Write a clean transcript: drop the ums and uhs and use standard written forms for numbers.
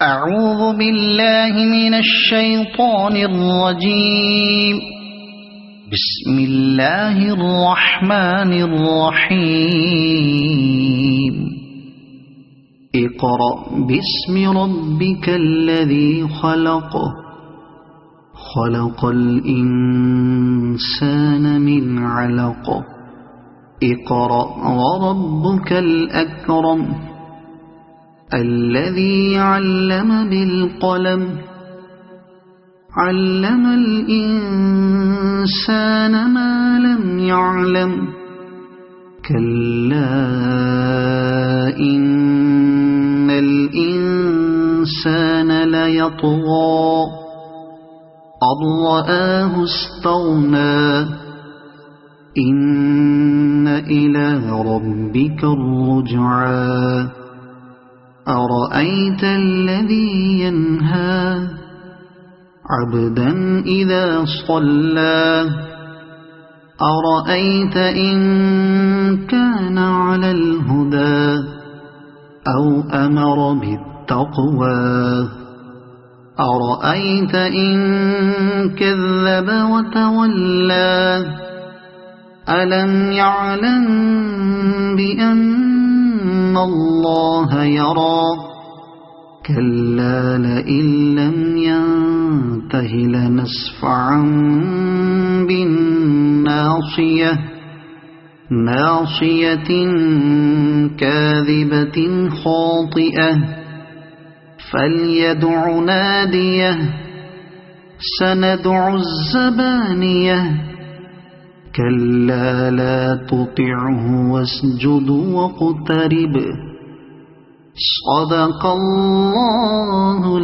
أعوذ بالله من الشيطان الرجيم. بسم الله الرحمن الرحيم. اقرأ باسم ربك الذي خلق. خلق الإنسان من علق. اقرأ وربك الأكرم الذي علم بالقلم. علم الإنسان ما لم يعلم. كلا إن الإنسان ليطغى أن رآه استغنى. إن إلى ربك الرجعى. أرأيت الذي ينهى عبدا إذا صلى. أرأيت إن كان على الهدى أو أمر بالتقوى. أرأيت إن كذب وتولى. ألم يعلم بأن الله يرى. كلا لئن لم ينته لنسفعا بالناصية. ناصية كاذبة خاطئة. فليدع ناديه. سندع الزبانية. كلا لا تطعه واسجد واقترب. صدق الله